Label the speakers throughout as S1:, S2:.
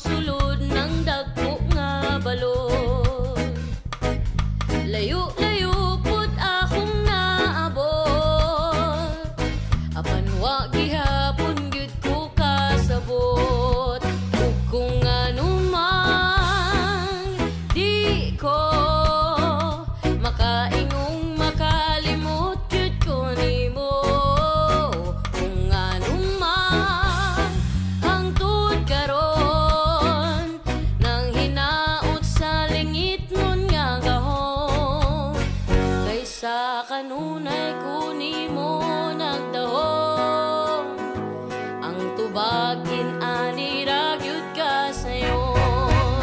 S1: sulod ng dagko nga balon. Layo-layo pud akong naabot, apan wa gihapon gyud ko kasabot. Ug kung anuman di ko makaingong makalimot gyud ko nimo. Kung anuman hangtod karon nang hinaot sa lingit nun nga gahom, kaysa kanunay ko nimo nagdahom. Ang tubagin ani ra gyud ka sayon.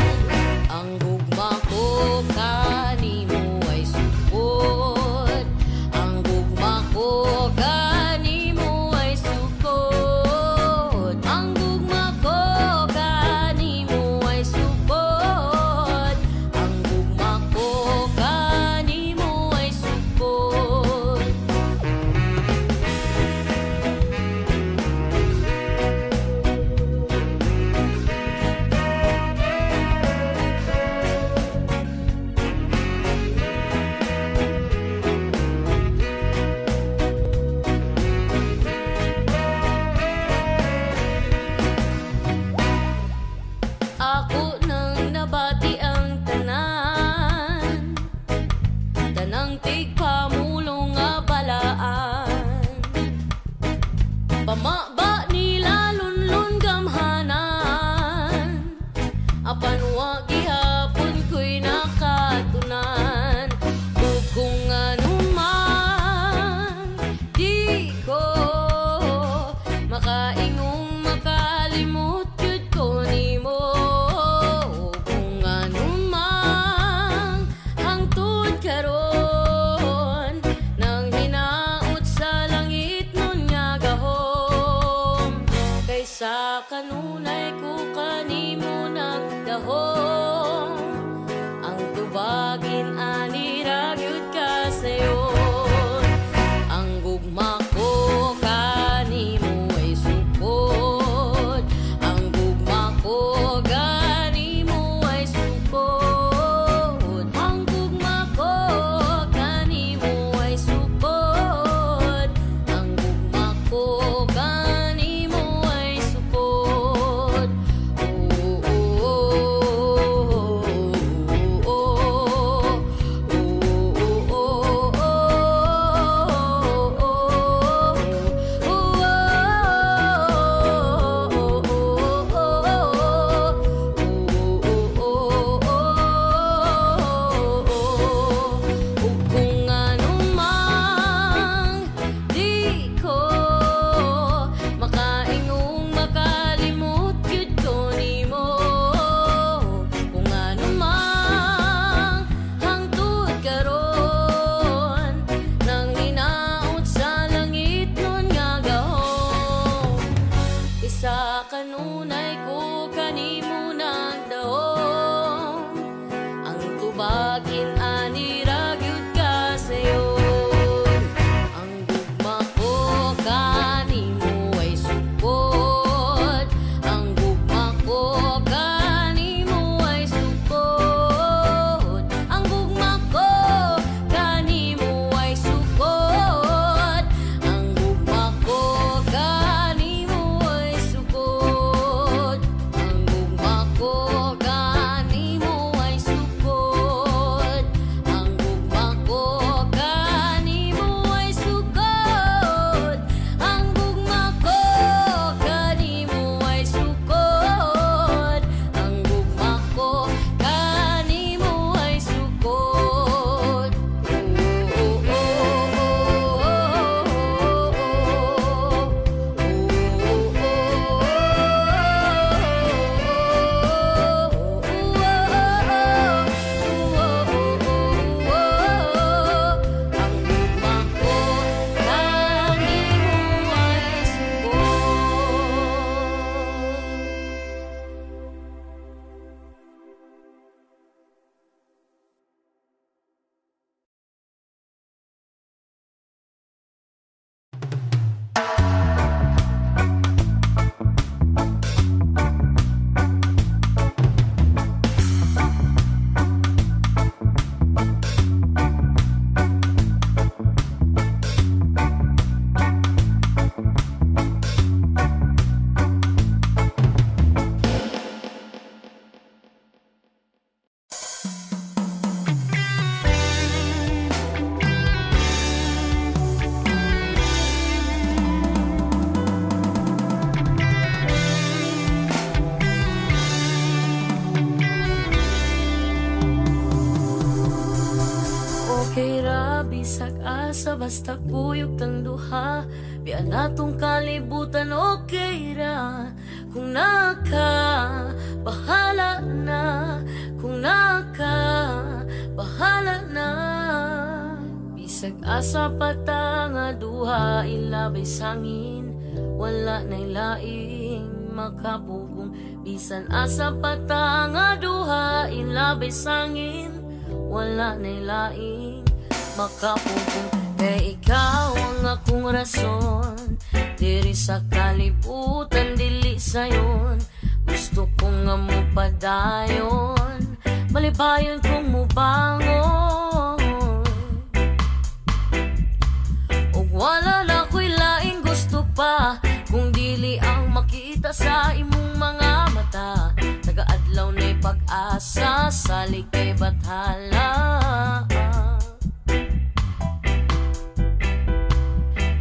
S1: Ang gugma ko kanimo ay sukod. Ang gugma ko kanimo ay sukod. Ang gugma ko kanimo ay sukod. Ang gugma ko kanimo ay sukod. Ako nang nabati ang tanan, tanang tigpamulong nga balaan. Pamaba nila lunlun gamhanan, apan wa gihapon ko'y nakatunan. Ug kung anuman di ko makaingong makalimot gyud ko nimo. Kung anuman hangtod karon nang hinaot sa langit nun nga gahom, kaysa kanunay ko kanimo nagdahom. Ang tubagin ani ra gyud ka sayon. Ang gugma ko kanimo ay sukod. Ang gugma ko kanimo ay sukod. Ang gugma ko kanimo ay sukod. Ang gugma ko kanimo ay sukod. Oh, oh, oh, oh, oh, oh, oh, kung anumang di ko makaingong makalimot gyud ko nimo. Kung anumang hangtod karon nang hinaot sa langit nun nga gahom, isa kanunay ko kanimo nagdahom. Ang tubagin ani ra gyud ka sayon. Ang gugma ko kanimo ay sukod. Ang gugma ko kanimo ay sukod. Ang gugma ko kanimo ay sukod. Ang gugma ko kanimo ay sukod. basta kuyog tang duha. Biya natong kalibutan okay ra. Kung naka, bahala na. Kung naka, bahala na. Bisag asa pata nga duha, ilabay sangin. Wala na'y laing makapugong. Bisan asa pata nga duha, ilabay sangin. Wala na'y laing makapugong. Kay ikaw ang akong rason, diri sa kalibutan, dili sayon. Gusto ko nga mo padayon, malibayon kong mubangon. Og wala na ko'y laing gusto pa, kung dili ang makita sa imong mga mata. Nagaadlaw na'y pag-asa, salig kay bathala.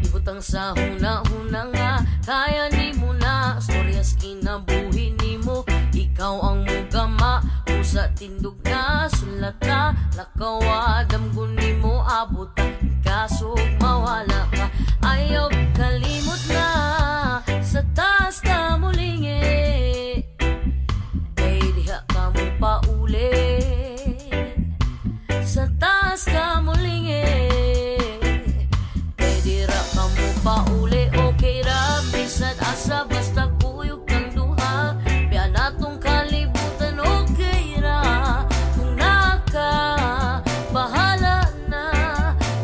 S1: Ibutang sa huna-huna nga, kaya ni mo na. Storyas kinabuhi ni mo, ikaw ang mugama. Usa tindog na, sulata, lakawa, damgun ni mo, abot. Kasog mawala ka, ayaw kalimot na. Sa taas ka mulingi, kay diha ka mo pauli. Sa taas ka mulingi, kay dira ka mo pauli. Okay ra, bisan asa basta kuyog kang duha. Biya natong kalibutan okay ra. Kung naka, bahala na.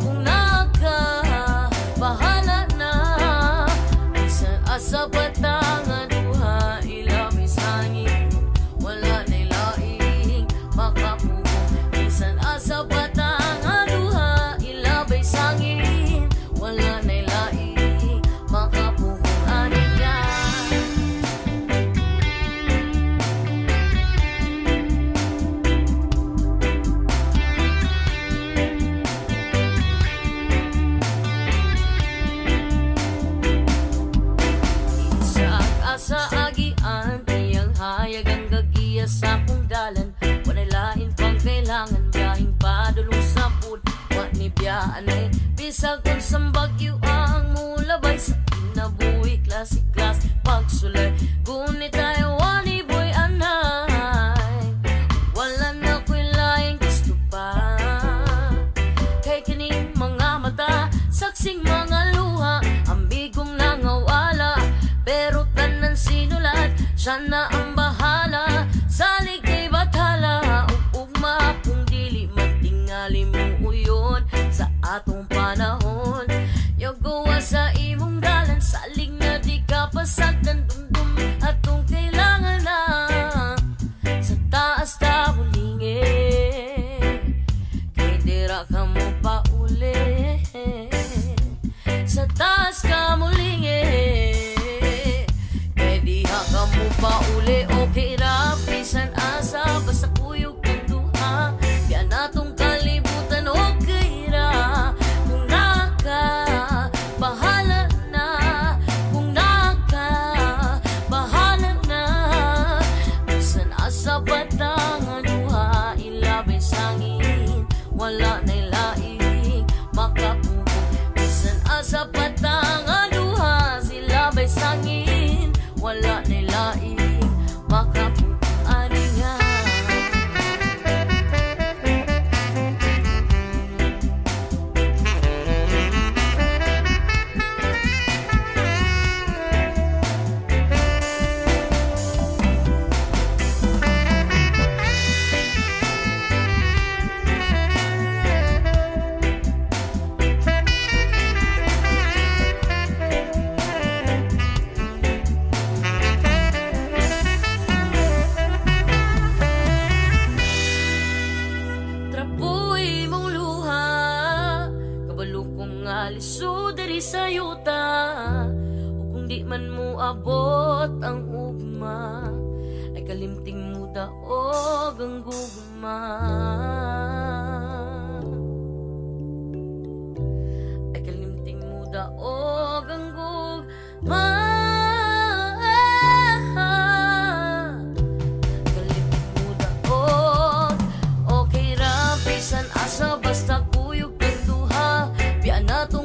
S1: Kung naka, bahala na. Bisan asa bata nga duha, ilabay sangin. Wala na'y laing makapugong. Bisan asa bata nga duha, ilabay sangin. Wala na'y laing makapugong. Aniya Isag asa agian, tiyang hayag ang gagiya sa kong dalan. Walay lain pang kailangan, biyahing padulong sa bud. Wa ni biyaan ay bisag kung sambagyo ang mulabay. Sa kinabuhi, klase-klas, pagsulay. Gunit tayo, wani boy anay. Wala na ko'y laing gusto pa. Kay kining mga mata, saksing mga luha, ambigong nangawala. Pero tanan sinulat, siya na ang bahala. Salig kay bathala, ugma kung dili matingali mo uyon. Sa atong panahon, yogawa sa imong dalan. Salig na di ka pasagdan, dumdum atong kailangan na. Sa taas ta mulingi, kay dira ka mo pauli. Sa taas ka mulingi, kay diha ka mo pauli. Okay ra, bisan asa basta kuyog kang duha. Kaya natong kalibutan okay ra. Kung naka, bahala na. Kung naka, bahala na. Bisan asa bata nga duha, ilabay sangin. Wala na'y laing makapugong. Bisan asa bata nga duha, silabay sangin. Wala na'y laing makapugong. Aniya trapoy mong luha, kabalo kong aliso dari sa yuta. O kung di man mo abot ang ugma, ay kalimting mo daog ang gugma. Ay kalimting mo daog ang gugma. Kalimting mo daog, okay ra, bisan asa basta kuyog kang duha. Biya natong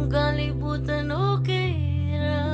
S1: buong kalibutan okay ra.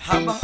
S2: Habang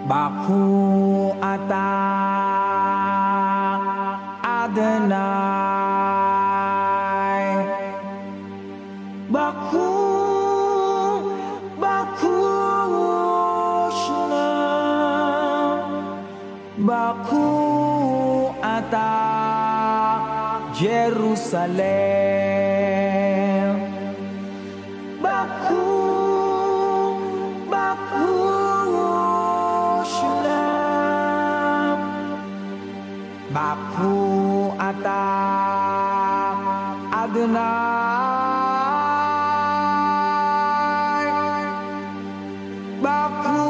S2: Baku ata Adonai. Baku, Baku Shema. Baku ata Jerusalem. Baku, Baku Shalom. Baku ata Adonai. Baku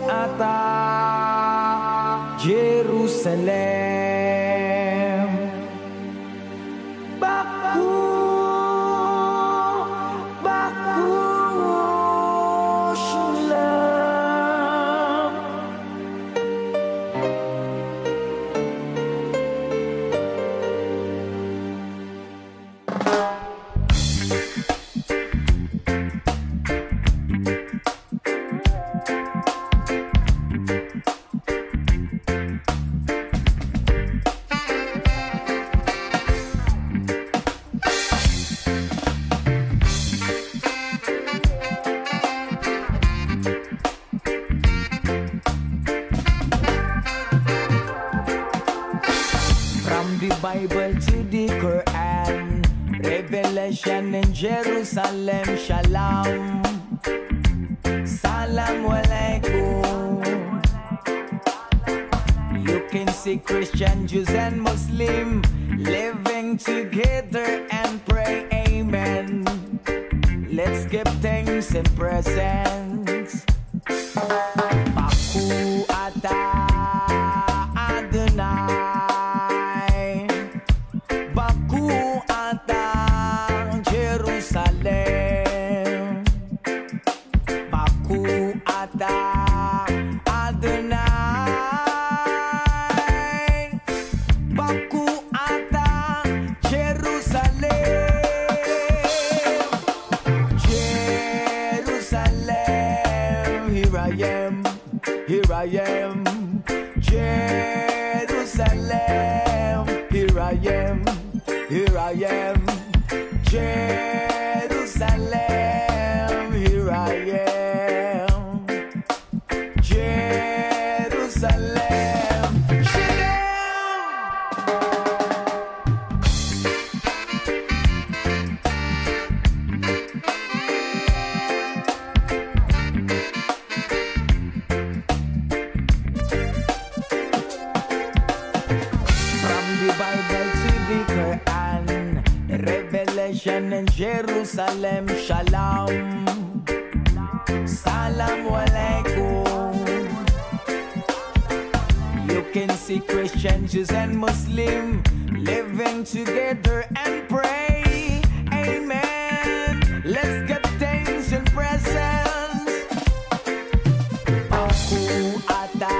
S2: ata Jerusalem. Baku, Baku Shalom. From the Bible to the Quran, Revelation in Jerusalem, Shalom, Salam Alaikum. You can see Christian, Jews and Muslim living together and pray amen. Let's give thanks and presents. Baku ata Adonai. Baku ata Jerusalem. Baku ata Adonai. Baku ata Jerusalem. Jerusalem, here I am, here I am. Jerusalem, here I am, here I am. Jerusalem, here I am. Jerusalem, from the Bible to the Quran, Revelation in Jerusalem, Shalom, Salam Alaikum. You can see Christian, Jews and Muslim living together and pray amen. Let's give thanks and presents. Baku ata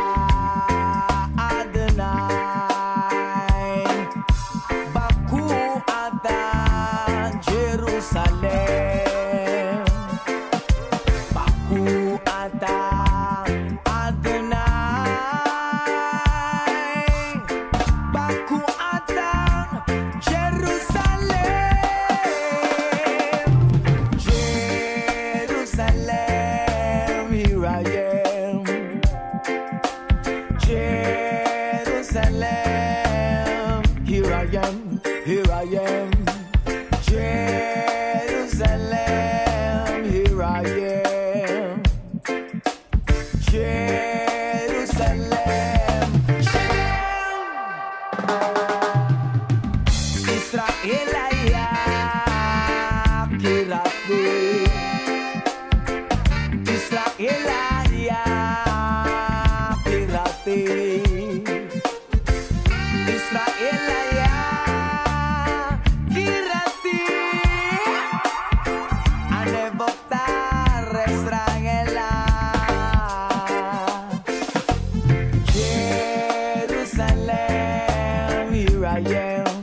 S2: Adonai. Baku ata Jerusalem. Baku ata Adonai. Baku ata Jerusalem. Jerusalem, here I am. Jerusalem, here I am, here I am. Jerusalem, here I am. Jerusalem, Israelaya kirati. Israelaya kirati. Israelaya kirati. Ane votar Israela. Jerusalem, here I am,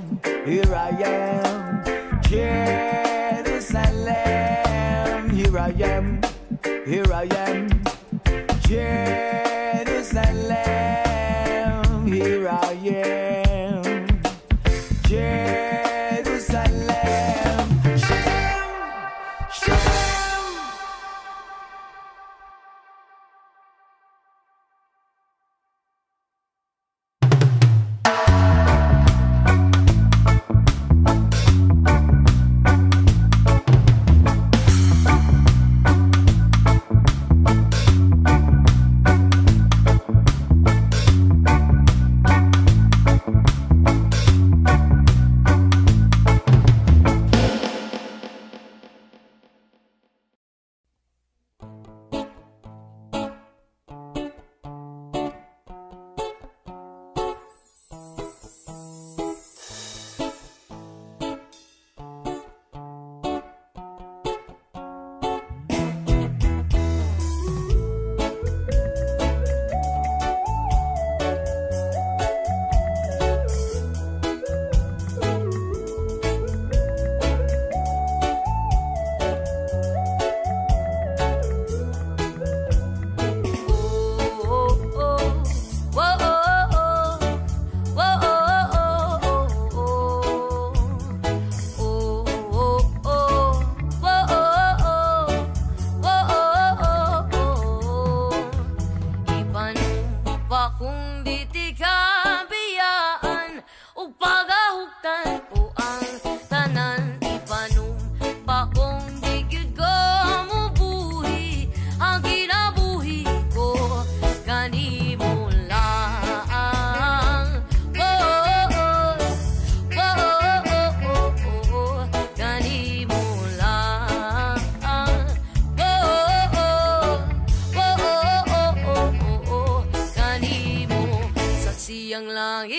S2: here I am. Jerusalem, here I am, here I am. Jerusalem.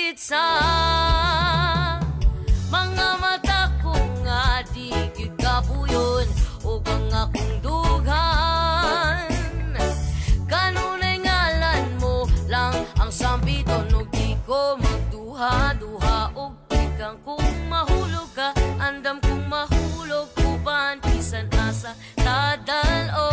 S1: higit sa mga mata ko nga di gyud kapuyon ug ang akong dughan. Kanunay ngalan mo lang ang sambiton ug di ko magduha-duha ug ikang kung mahulog ka andam kung mahulog uban bisan asa tadalon.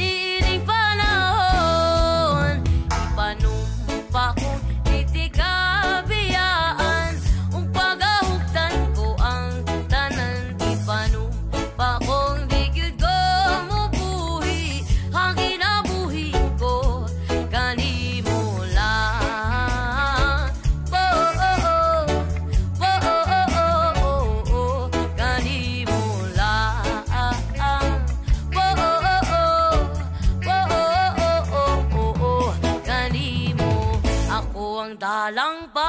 S1: Niining panahon ipanumpa kong titikabiyaan ung pagahugtan ko ang tanan ipanumpa kong di gyud ko mubuhi ang kinabuhi ko kanimo lang. Kanimo lang. Kanimo ako ang dalangpan,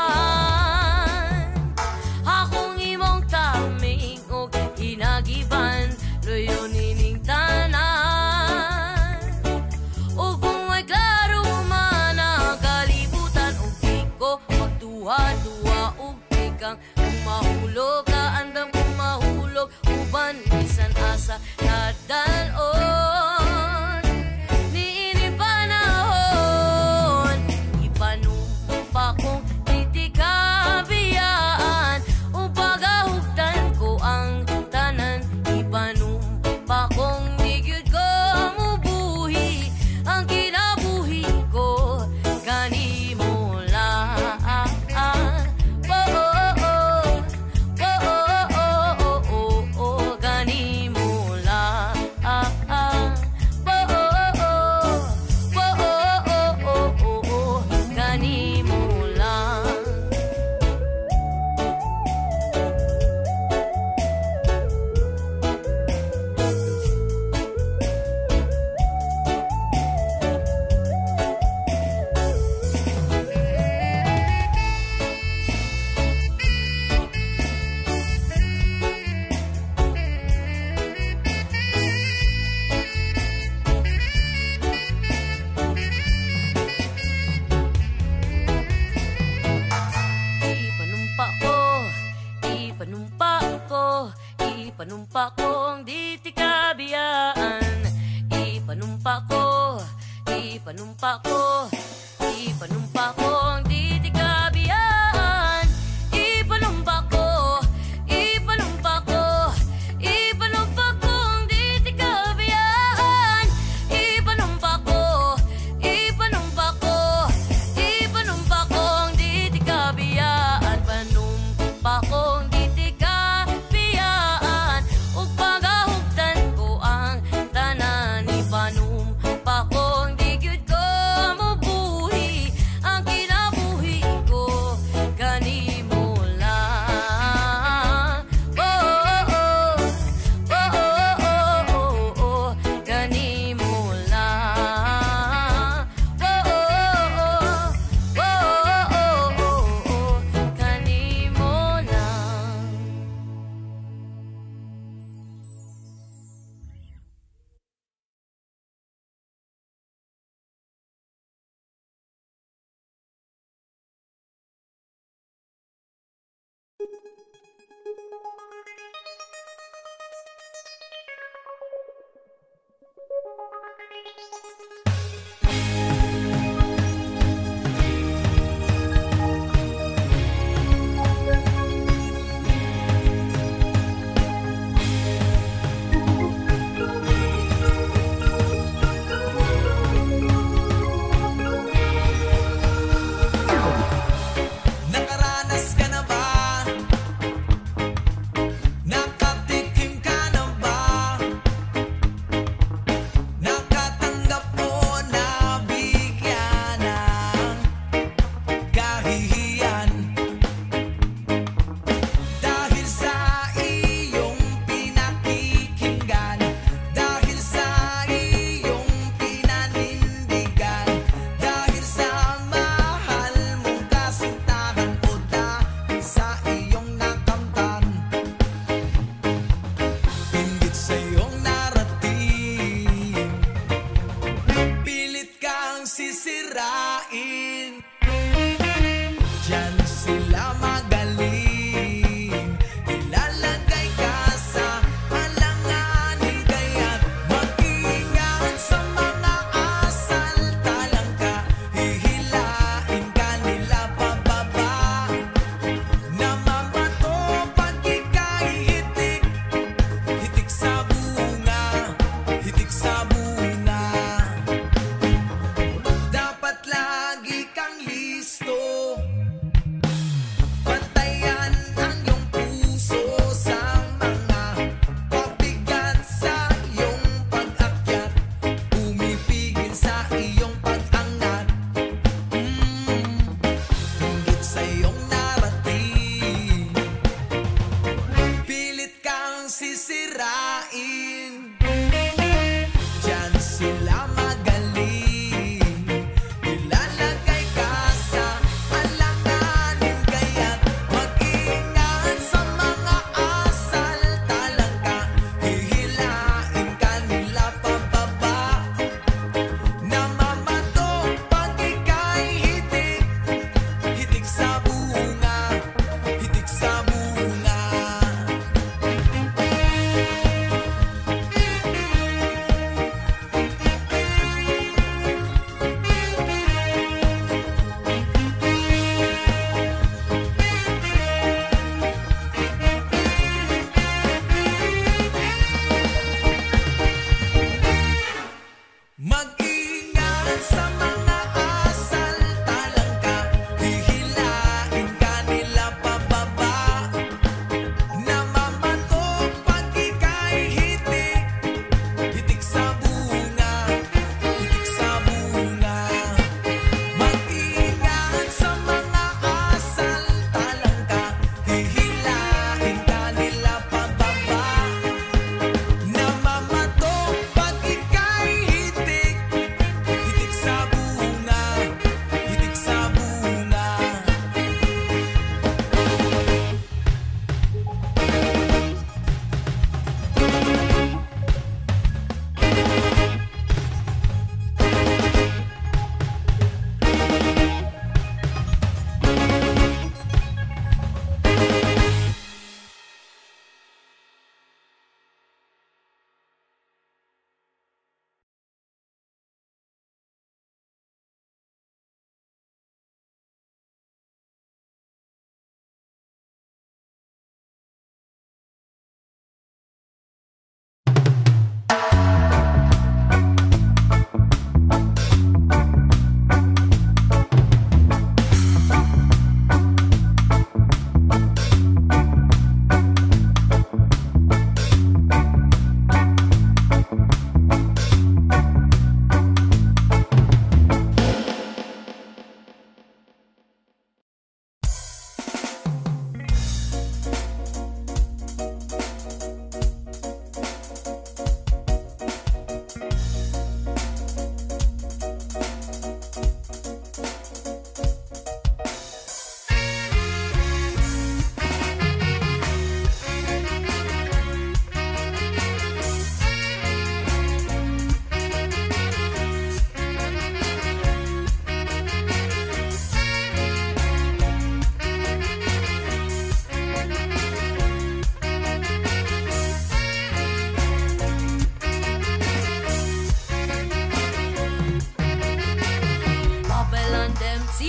S1: akong imong taming o hinagiban loyo nining tanan. O kung may klaro man ang kalibutan o di ko magduha-duha o ikang kung mahulog ka andam kung mahulog uban bisan asa nadalon. Niining panahon ipanumpa kong titikabiyaan ung pagahugtan ko ang tanan ipanumpa kong di gyud ko mubuhi ang kinabuhi ko kanimo lang. Kanimo lang. Kanimo lang. Ipanumpa kong di tikabiyaan. Ipanumpa kong di tikabiyaan. Ipanumpa kong di tikabiyaan. Ipanumpa kong di tikabiyaan. Panumpa kong di tikabiyaan ug pagahugtan ko ang tanan ipanumpa kong di gyud ko mubuhi ang kinabuhi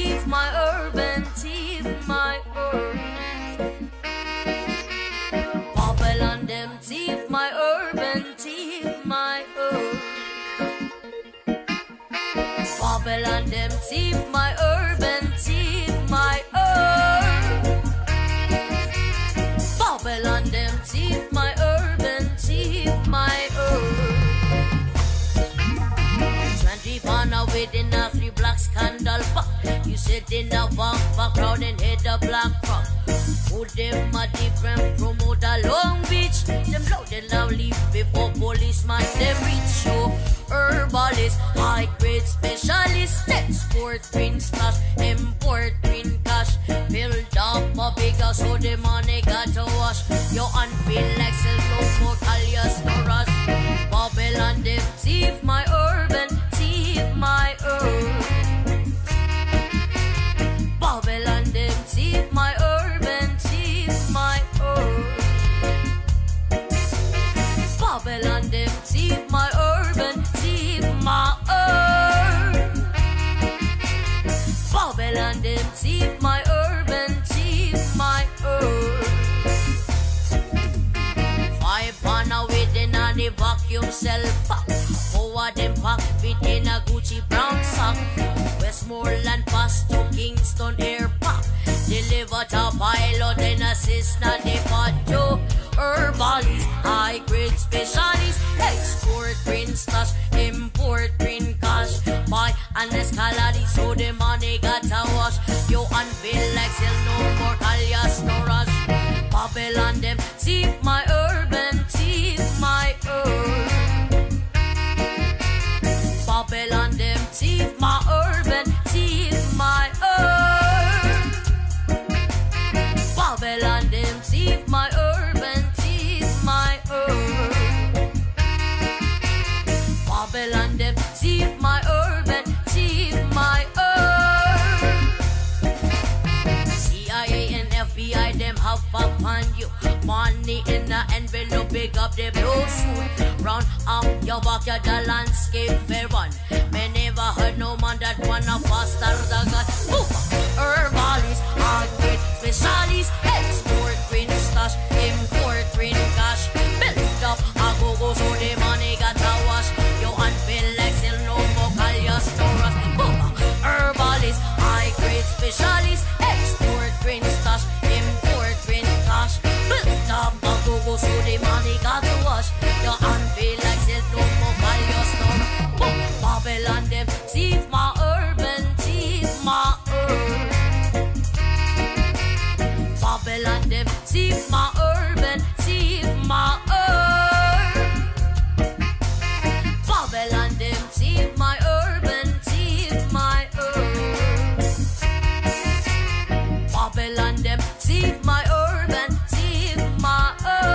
S1: thief, my urban thief, my urban. Babylon them thief, my urban thief, my urban. Babylon them thief, my urban thief, my urban. Babylon them thief, my urban thief, my urban. 20 pound within a 3 black scandal pop. You sit in the background and hit the black rock. Who them a different promote a Long Beach? Them loud and lovely before policeman them reach you. Herbalist, high grade specialist, export green stash, import green cash. Build up a big house so the money got to wash. You unfeel like sell no more alias no rush. Babylon them thief, my urban thief, my urban. Babylon them thief, my urban thief, my urban. Babylon them thief, my urban thief, my urban. Babylon them thief, my urban thief, my urban. 5 pound within a the vacuum cell pack. 4 of them pack within a Gucci brown sack. Westmoreland pass to Kingston Air Park. Deliver to pilot and assist na the pacho. Herbalist, high grade specialist, export green stash, import green cash. Buy an escalade so the money got to wash. You unfeel like sell no more alias no rush. Babylon them thief, my urban thief, my urban. Babylon them thief, my urban thief, my urban. Babylon them thief, my urban thief, my urban. Babylon them thief, my urban thief, my urban. CIA and FBI them have upon you. Money in the envelope, big up the blue suit. Round up your backyard, the landscape fair one. Me never heard no man that wanna faster the God. Herbalist, hard grade specialist, export green stash, import green cash. Build up a go-go so the money got to wash. You unfeel like sell no more alias no rush. Herbalist, high grade specialist, export green stash, import green cash. Build up a go-go so the money got to wash. You unfeel like sell no more alias no rush. Babylon them thief, my urban thief, my urban. Babylon them thief, my urban thief, my urban. Babylon them thief, my urban thief, my urban. Babylon them thief, my urban thief, my urban.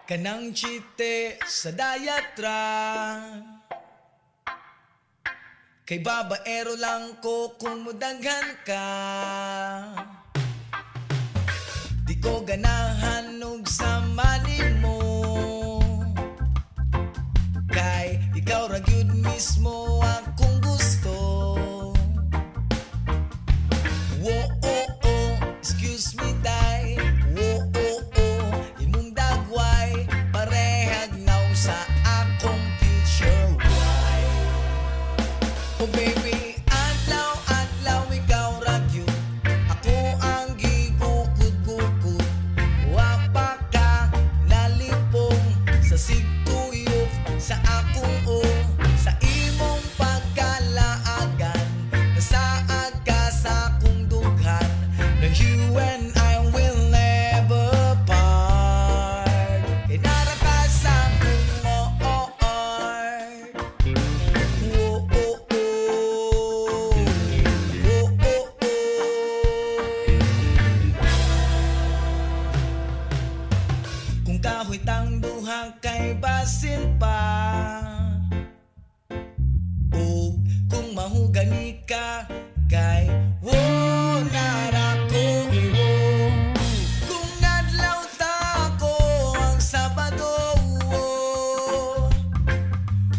S2: Kanang chite sa dayatra, kay babaero lang ko kung mudaghan ka. Di ko ganahan og samanin mo, kay ikaw ra gyud mismo akong gusto. Whoa, oh, oh, excuse me, die. gani ka kay wala ko. Kung nadlaw ta ko ang Sabado,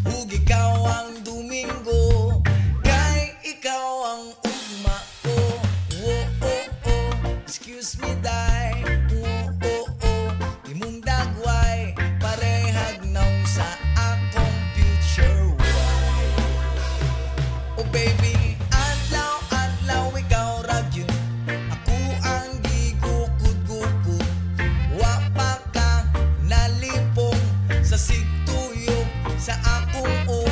S2: ug ikaw ang Domingo, kay ikaw ang ugma ko. Excuse me, day. Imong dagway parehag naw sa akong future wife. Oh baby, adlaw ikaw ragyun, ako ang gigukod-gukod. Wa pa ka nalipong sa sigtuyok sa akong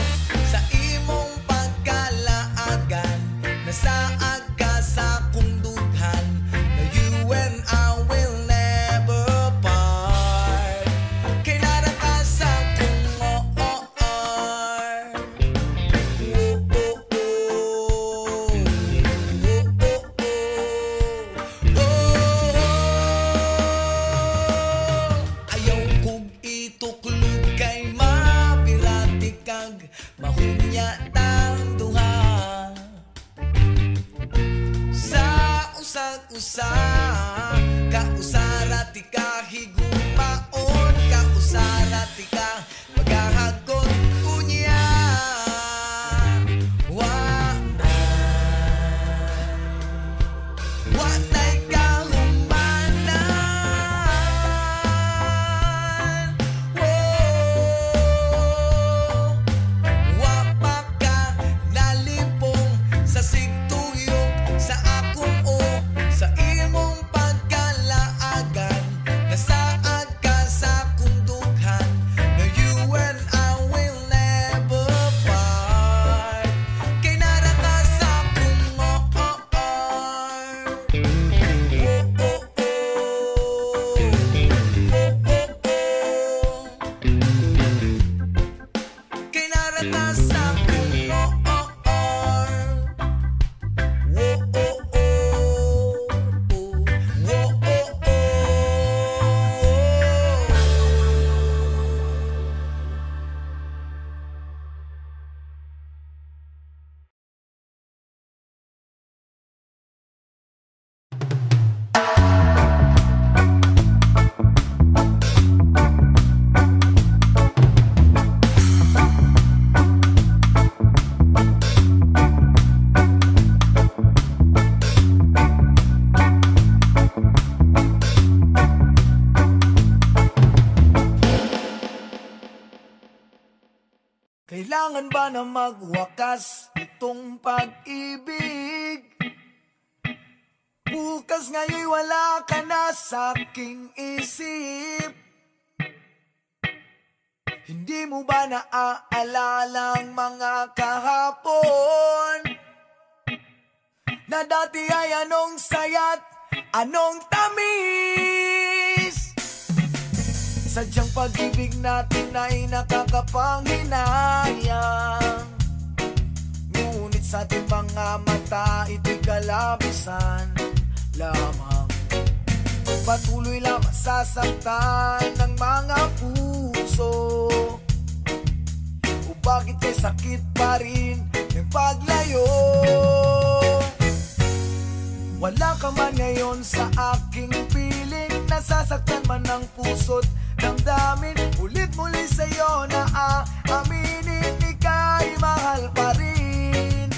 S2: sa imong pagkalaagan. Nasaag ka sa akong dughan, na you and I will never part. Kay nara ka sa akong ayaw kong ituklod kay mapirati kag mahunya tang duha. Sa usag-usag kausarati ka higumaon, kausarati ka maghahagon unya. Wanay kahumanan, wa pa ka nalipong sa sigtuyok sa akong sa imong pagkalaagan. Nasaag ka sa akong dughan, na you and I will never part. Kay nara ka sa akong kay nara ka sa akong kailangan ba na magwakas itong pag-ibig? Bukas nga'y wala ka na sa aking isip. Hindi mo ba naaalala ang mga kahapon, na dati ay anong saya't anong tamis? Sadyang pag-ibig natin ay nakakapanghinayang, ngunit sa ating mga mata ito'y kalabisan lamang. Patuloy lang masasaktan ng mga puso, o bakit kay sakit pa rin ng paglayo? Wala ka man ngayon sa aking piling, nasasaktan man ng puso't damdamin. Ulit muli sa'yo na aaminin, ika'y mahal pa rin.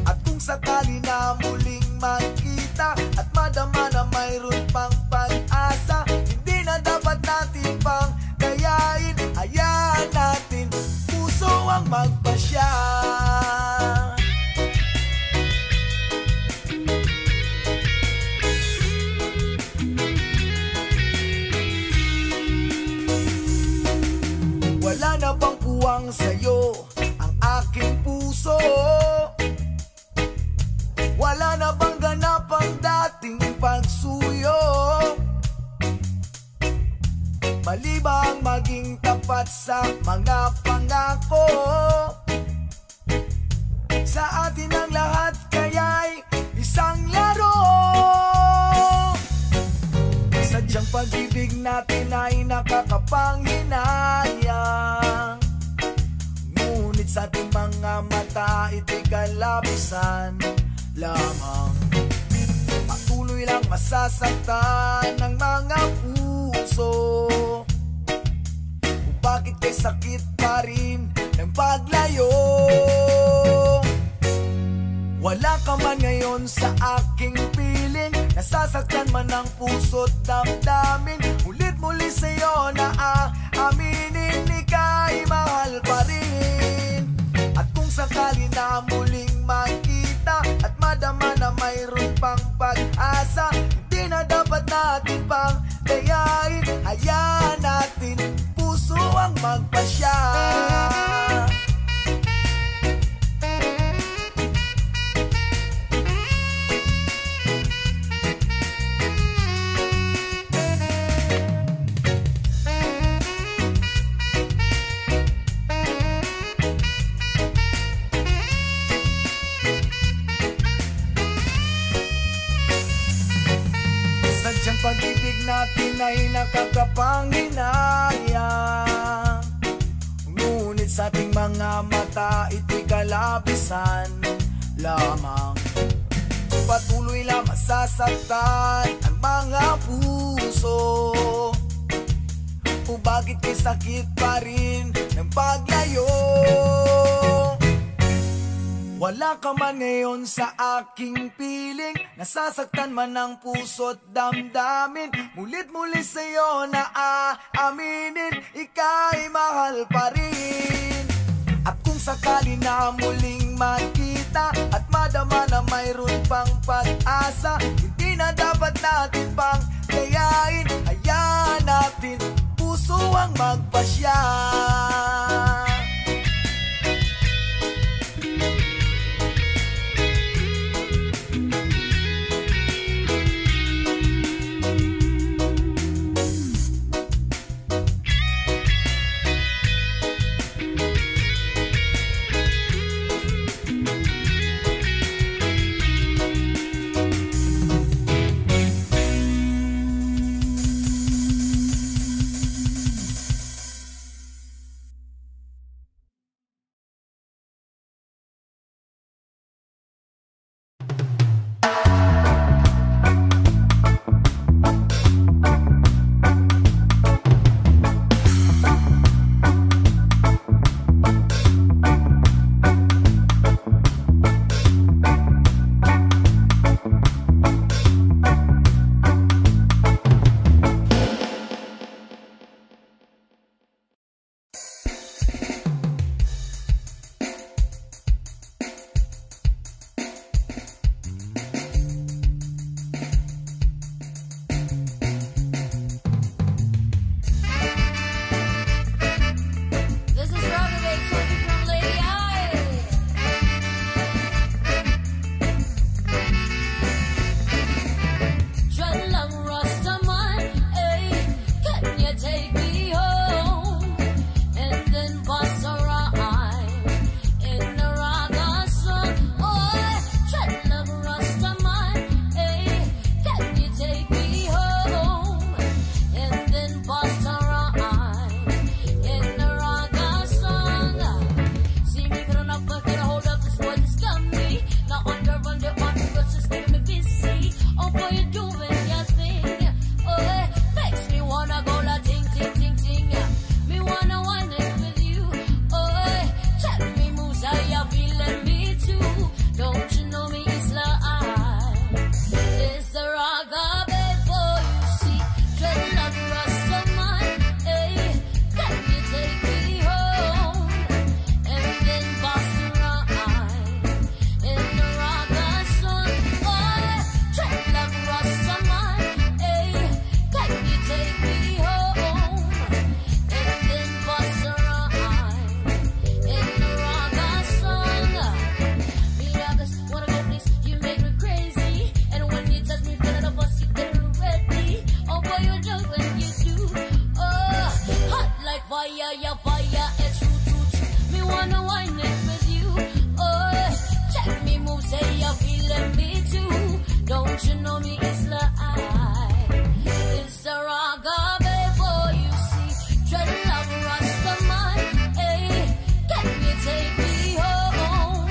S2: At kung sakali na muling magkita at madama na mayroon pang pag-asa, hindi na dapat natin pang gayain. Hayaan natin puso ang magpasya. Wala na bang puwang sa'yo ang aking puso? Wala na bang ganap ang dating pagsuyo? Mali ba ang maging tapat sa mga pangako? Sa atin ang lahat kaya'y isang laro. Sadyang pag-ibig natin ay nakakapanghinayang, ngunit sa ating mga mata mata, ito'y kalabisan lamang. Patuloy lang masasaktan ng mga puso. Kung bakit kay sakit pa rin ng paglayo. Wala ka man ngayon sa aking piling, nasasaktan man ang puso't damdamin. Ulit-muli sa'yo na aaminin, ika'y mahal pa rin. At kung sakali na muling makita at madama na mayroon pang pag-asa, hindi na dapat natin pang dayain. Hayaan natin puso ang magpasya. Pag-ibig natin ay nakakapanginayang, ngunit sa ating mga mata ito'y kalabisan lamang. Patuloy lang masasaktan ang mga puso. O bakit kay sakit pa rin ng paglayo. Wala ka man ngayon sa aking piling, nasasaktan man ang puso't damdamin. Mulit-muli sa'yo na aaminin, ika'y mahal pa rin. At kung sakali na muling makita at madama na mayroon pang pag-asa, hindi na dapat natin pang dayain. Hayaan natin puso ang magpasya.
S1: Dreadlock Rastaman, hey, can you take me home?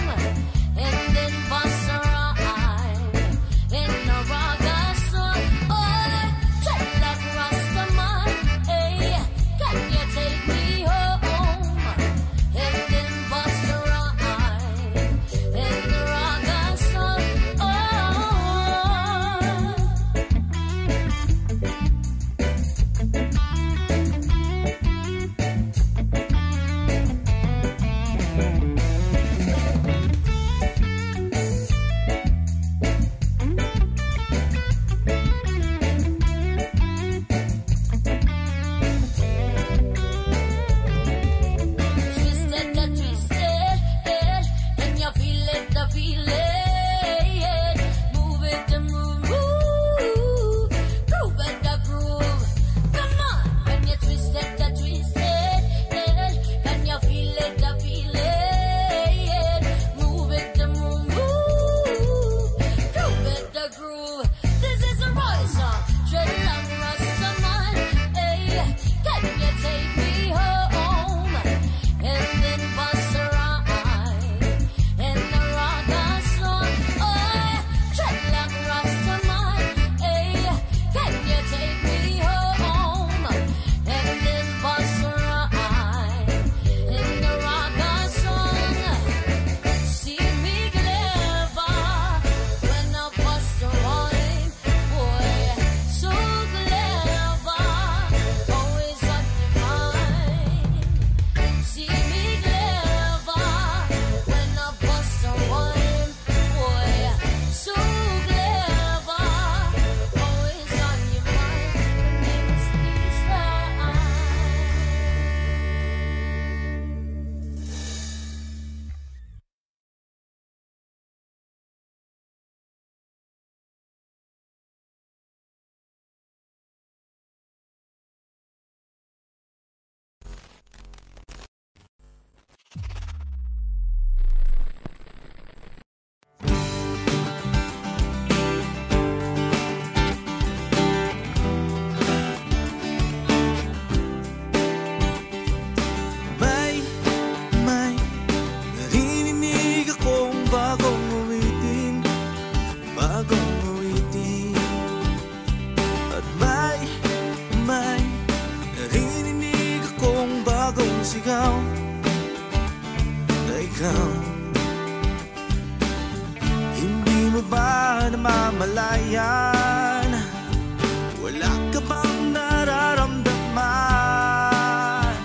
S3: bagong awitin. At may naririnig akong bagong sigaw na ikaw. Hindi mo ba namamalayan? Wala ka bang nararamdaman?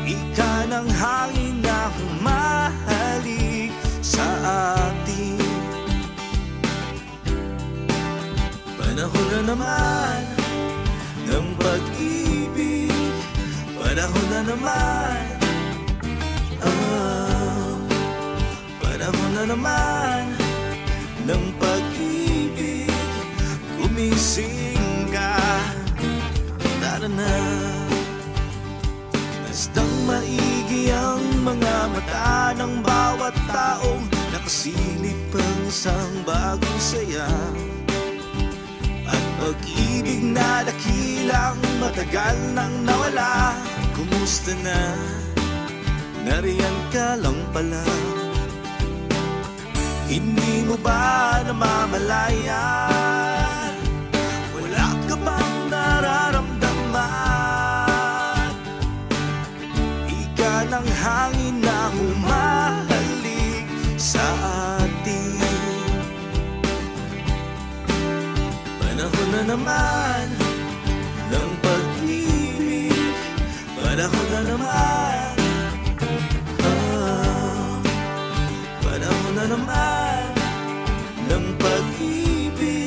S3: Ika ng hangin na humahalik sa atin. Panahon na naman ng pag-ibig. Panahon na naman. Panahon na naman ng pag-ibig. Gumising ka, tara na. Bastang maigi ang mga mata ng bawat taong nakasilip ang isang bagong saya. At pag-ibig na dakilang matagal nang nawala. Kumusta na? Nariyan ka lang pala. Hindi mo ba namamalayan? Wala ka bang nararamdaman? Ika ng hangin na humahalik sa atin. Panahon na naman ng pag-ibig. Panahon na naman. Panahon na naman ng pag-ibig.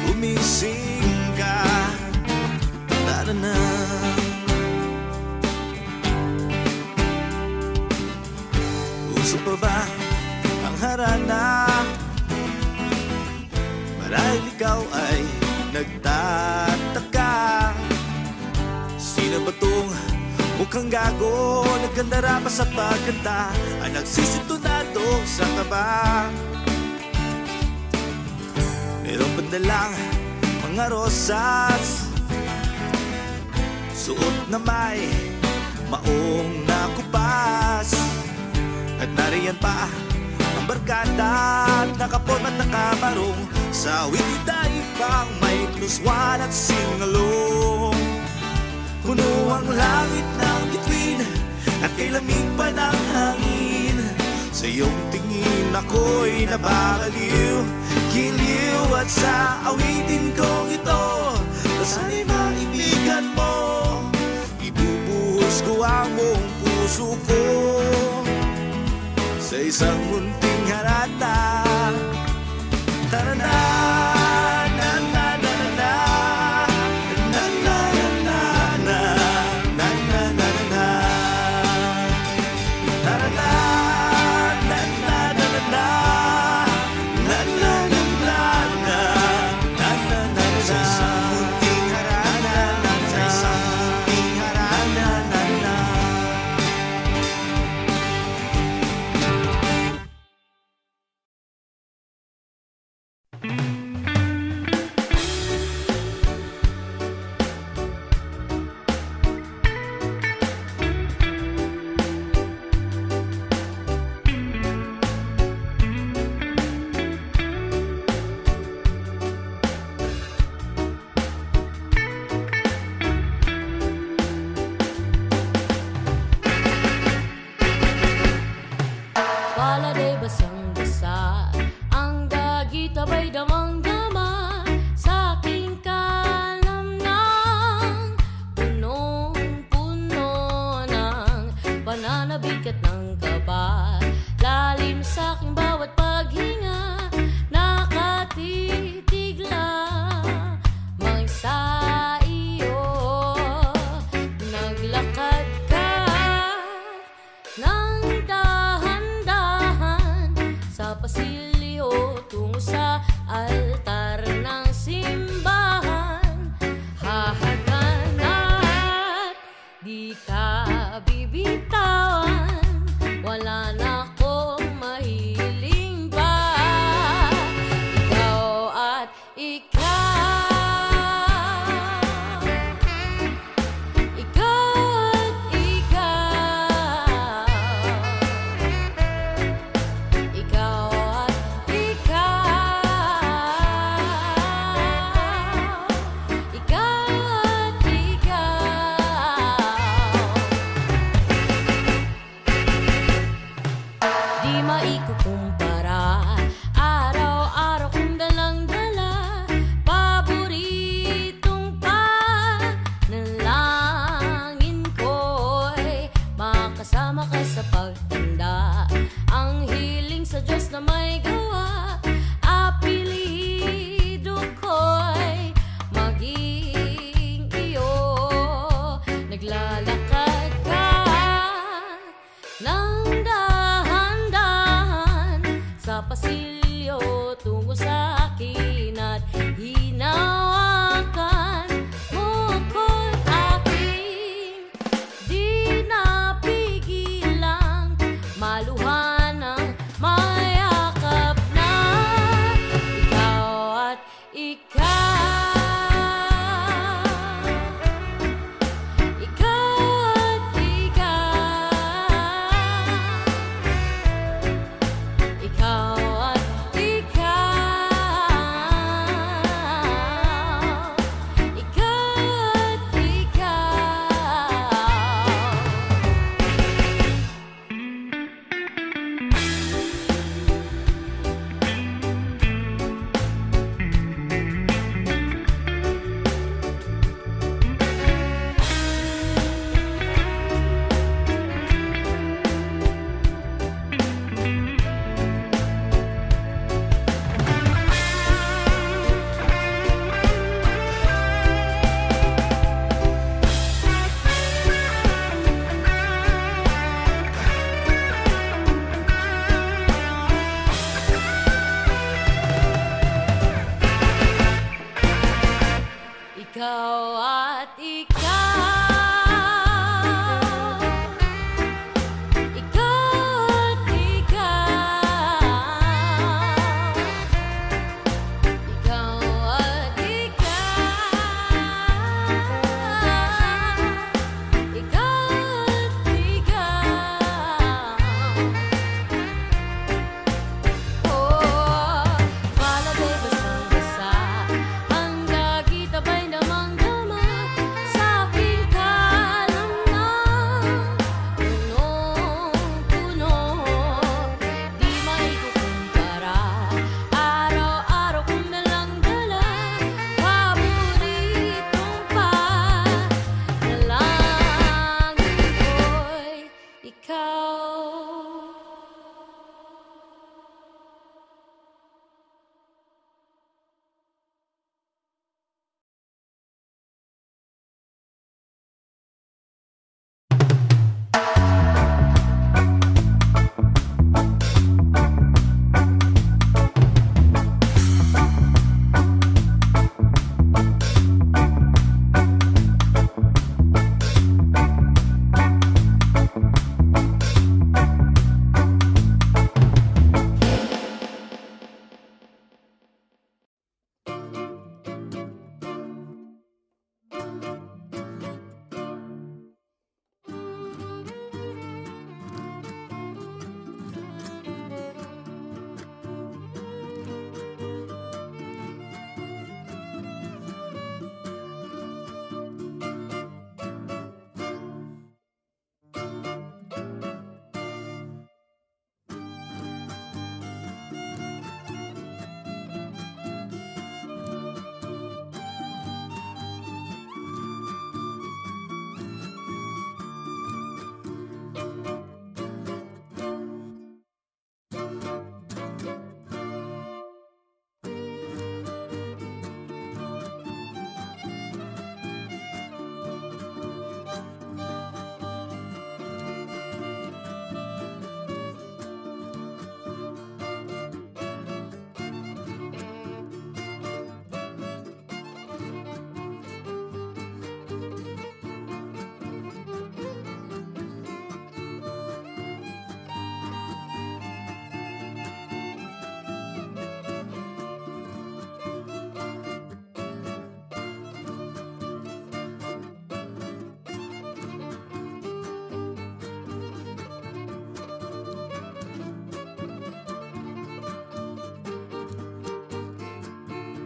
S3: Gumising ka, tara na. Uso pa ba ang harana? Marahil ikaw ay nagtataka. Sino ba tong mukhang gago, nagkandara pa sa pagkanta, ang nagsisitunado sa kaba? Meron ba nalang mga rosas, suot na may maong nakupas? At nariyan pa ang barkada at nakaporma at nakabarong, sa witay pang may plus one at singalong. Puno ang langit ng bituin at kay lamig pa ng hangin. Sa iyong tingin ako'y nababaliw, giliw. At sa awitin kong ito, sana'y maibigan mo. Ibubuhos ko ang buong puso ko sa isang munting harana. Tara na, na na na na na.
S1: Ikaw kutsilyo tungo sa akin at hinawakan mo ko'y aking di napigilang maluhan ng mayakap na ikaw at ikaw.